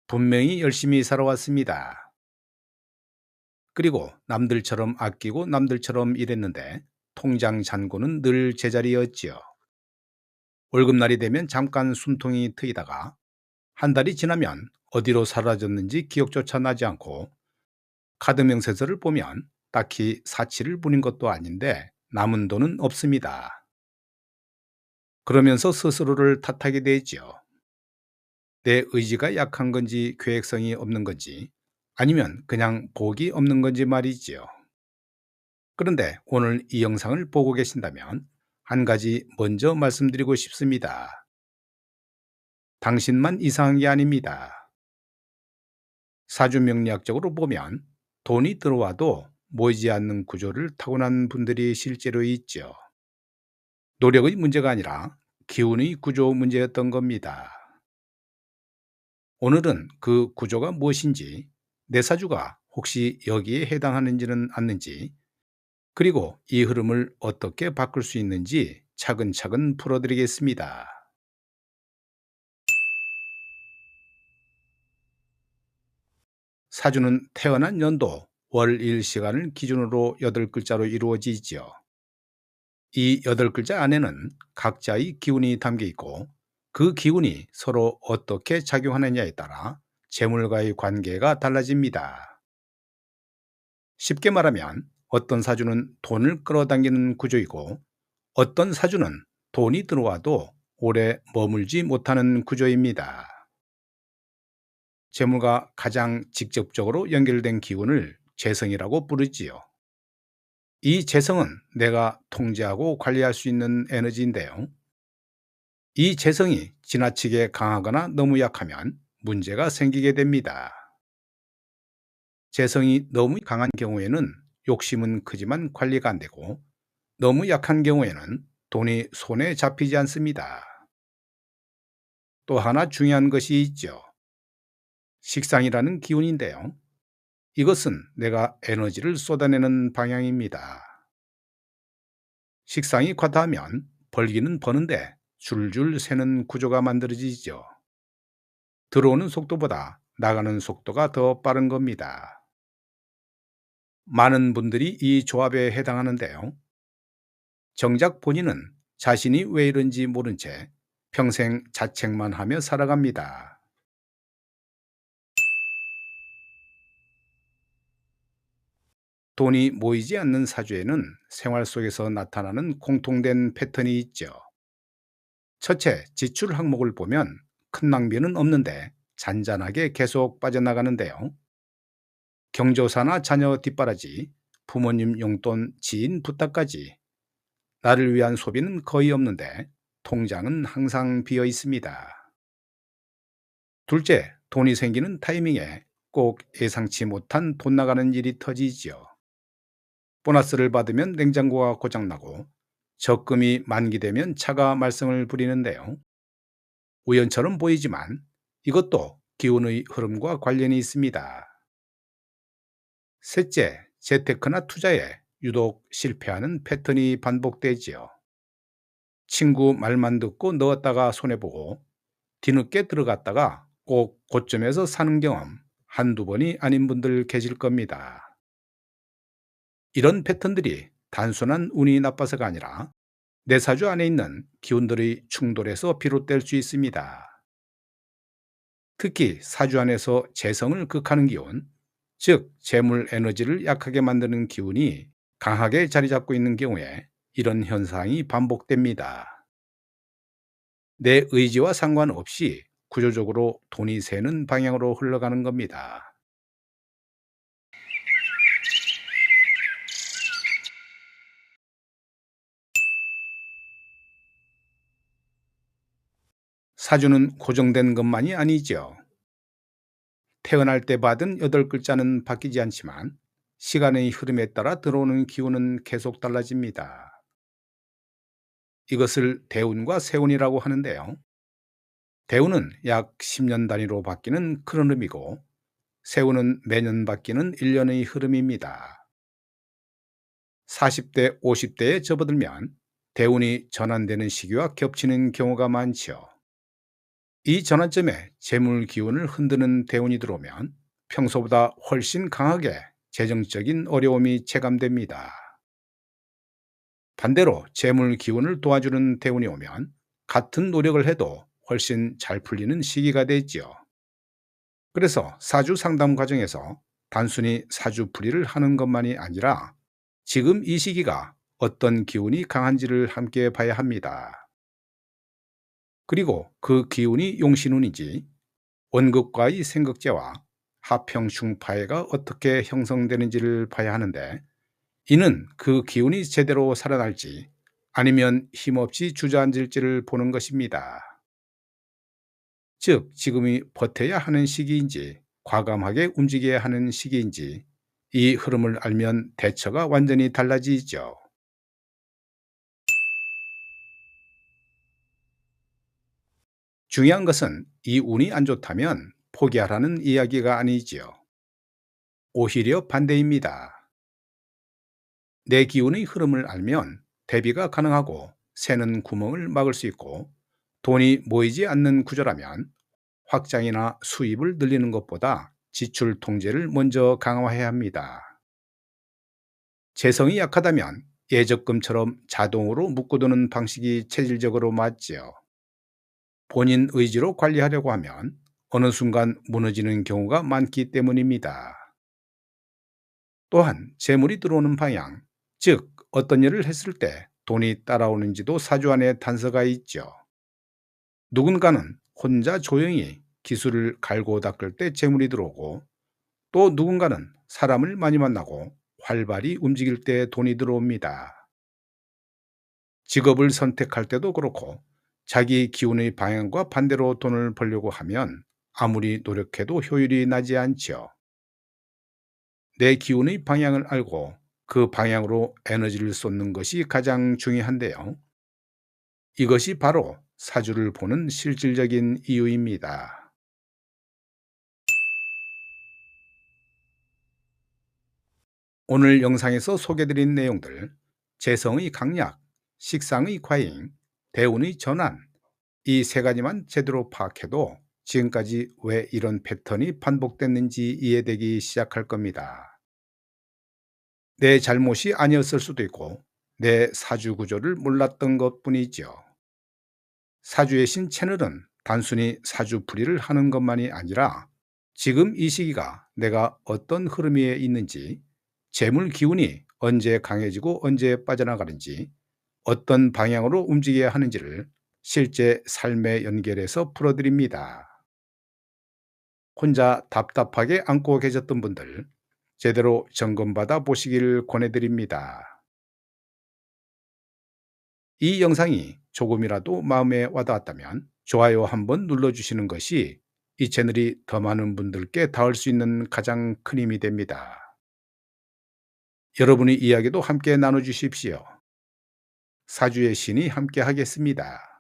분명히 열심히 살아왔습니다. 그리고 남들처럼 아끼고 남들처럼 일했는데 통장 잔고는 늘 제자리였지요. 월급날이 되면 잠깐 숨통이 트이다가 한 달이 지나면 어디로 사라졌는지 기억조차 나지 않고 카드 명세서를 보면 딱히 사치를 부린 것도 아닌데 남은 돈은 없습니다. 그러면서 스스로를 탓하게 되지요. 내 의지가 약한 건지 계획성이 없는 건지 아니면 그냥 복이 없는 건지 말이지요. 그런데 오늘 이 영상을 보고 계신다면 한 가지 먼저 말씀드리고 싶습니다. 당신만 이상한 게 아닙니다. 사주명리학적으로 보면 돈이 들어와도 모이지 않는 구조를 타고난 분들이 실제로 있죠. 노력의 문제가 아니라 기운의 구조 문제였던 겁니다. 오늘은 그 구조가 무엇인지, 내 사주가 혹시 여기에 해당하는지는 않는지, 그리고 이 흐름을 어떻게 바꿀 수 있는지 차근차근 풀어드리겠습니다. 사주는 태어난 연도, 월, 일, 시간을 기준으로 8글자로 이루어지지요. 이 8글자 안에는 각자의 기운이 담겨 있고 그 기운이 서로 어떻게 작용하느냐에 따라 재물과의 관계가 달라집니다. 쉽게 말하면 어떤 사주는 돈을 끌어당기는 구조이고 어떤 사주는 돈이 들어와도 오래 머물지 못하는 구조입니다. 재물과 가장 직접적으로 연결된 기운을 재성이라고 부르지요. 이 재성은 내가 통제하고 관리할 수 있는 에너지인데요. 이 재성이 지나치게 강하거나 너무 약하면 문제가 생기게 됩니다. 재성이 너무 강한 경우에는 욕심은 크지만 관리가 안 되고 너무 약한 경우에는 돈이 손에 잡히지 않습니다. 또 하나 중요한 것이 있죠. 식상이라는 기운인데요. 이것은 내가 에너지를 쏟아내는 방향입니다. 식상이 과다하면 벌기는 버는데 줄줄 새는 구조가 만들어지죠. 들어오는 속도보다 나가는 속도가 더 빠른 겁니다. 많은 분들이 이 조합에 해당하는데요. 정작 본인은 자신이 왜 이런지 모른 채 평생 자책만 하며 살아갑니다. 돈이 모이지 않는 사주에는 생활 속에서 나타나는 공통된 패턴이 있죠. 첫째, 지출 항목을 보면 큰 낭비는 없는데 잔잔하게 계속 빠져나가는데요. 경조사나 자녀 뒷바라지, 부모님 용돈, 지인 부탁까지 나를 위한 소비는 거의 없는데 통장은 항상 비어 있습니다. 둘째, 돈이 생기는 타이밍에 꼭 예상치 못한 돈 나가는 일이 터지지요. 보너스를 받으면 냉장고가 고장나고 적금이 만기되면 차가 말썽을 부리는데요. 우연처럼 보이지만 이것도 기운의 흐름과 관련이 있습니다. 셋째, 재테크나 투자에 유독 실패하는 패턴이 반복되지요. 친구 말만 듣고 넣었다가 손해보고 뒤늦게 들어갔다가 꼭 고점에서 사는 경험 한두 번이 아닌 분들 계실 겁니다. 이런 패턴들이 단순한 운이 나빠서가 아니라 내 사주 안에 있는 기운들의 충돌에서 비롯될 수 있습니다. 특히 사주 안에서 재성을 극하는 기운, 즉 재물 에너지를 약하게 만드는 기운이 강하게 자리 잡고 있는 경우에 이런 현상이 반복됩니다. 내 의지와 상관없이 구조적으로 돈이 새는 방향으로 흘러가는 겁니다. 사주는 고정된 것만이 아니죠. 태어날 때 받은 8글자는 바뀌지 않지만 시간의 흐름에 따라 들어오는 기운은 계속 달라집니다. 이것을 대운과 세운이라고 하는데요. 대운은 약 10년 단위로 바뀌는 흐름이고 세운은 매년 바뀌는 1년의 흐름입니다. 40대, 50대에 접어들면 대운이 전환되는 시기와 겹치는 경우가 많죠. 이 전환점에 재물 기운을 흔드는 대운이 들어오면 평소보다 훨씬 강하게 재정적인 어려움이 체감됩니다. 반대로 재물 기운을 도와주는 대운이 오면 같은 노력을 해도 훨씬 잘 풀리는 시기가 되지요. 그래서 사주 상담 과정에서 단순히 사주풀이를 하는 것만이 아니라 지금 이 시기가 어떤 기운이 강한지를 함께 봐야 합니다. 그리고 그 기운이 용신운인지 원극과의 생극제와 하평충파해가 어떻게 형성되는지를 봐야 하는데, 이는 그 기운이 제대로 살아날지 아니면 힘없이 주저앉을지를 보는 것입니다. 즉, 지금이 버텨야 하는 시기인지 과감하게 움직여야 하는 시기인지 이 흐름을 알면 대처가 완전히 달라지죠. 중요한 것은 이 운이 안 좋다면 포기하라는 이야기가 아니지요. 오히려 반대입니다. 내 기운의 흐름을 알면 대비가 가능하고 새는 구멍을 막을 수 있고, 돈이 모이지 않는 구조라면 확장이나 수입을 늘리는 것보다 지출 통제를 먼저 강화해야 합니다. 재성이 약하다면 예적금처럼 자동으로 묶어두는 방식이 체질적으로 맞지요. 본인 의지로 관리하려고 하면 어느 순간 무너지는 경우가 많기 때문입니다. 또한 재물이 들어오는 방향, 즉 어떤 일을 했을 때 돈이 따라오는지도 사주 안에 단서가 있죠. 누군가는 혼자 조용히 기술을 갈고 닦을 때 재물이 들어오고, 또 누군가는 사람을 많이 만나고 활발히 움직일 때 돈이 들어옵니다. 직업을 선택할 때도 그렇고 자기 기운의 방향과 반대로 돈을 벌려고 하면 아무리 노력해도 효율이 나지 않지요. 내 기운의 방향을 알고 그 방향으로 에너지를 쏟는 것이 가장 중요한데요. 이것이 바로 사주를 보는 실질적인 이유입니다. 오늘 영상에서 소개드린 내용들, 재성의 강약, 식상의 과잉, 대운의 전환, 이 세 가지만 제대로 파악해도 지금까지 왜 이런 패턴이 반복됐는지 이해되기 시작할 겁니다. 내 잘못이 아니었을 수도 있고 내 사주 구조를 몰랐던 것뿐이죠. 사주의 신 채널은 단순히 사주풀이를 하는 것만이 아니라 지금 이 시기가 내가 어떤 흐름 위에 있는지, 재물 기운이 언제 강해지고 언제 빠져나가는지, 어떤 방향으로 움직여야 하는지를 실제 삶에 연결해서 풀어드립니다. 혼자 답답하게 안고 계셨던 분들, 제대로 점검받아 보시길 권해드립니다. 이 영상이 조금이라도 마음에 와닿았다면 좋아요 한번 눌러주시는 것이 이 채널이 더 많은 분들께 닿을 수 있는 가장 큰 힘이 됩니다. 여러분의 이야기도 함께 나눠주십시오. 사주의 신이 함께 하겠습니다.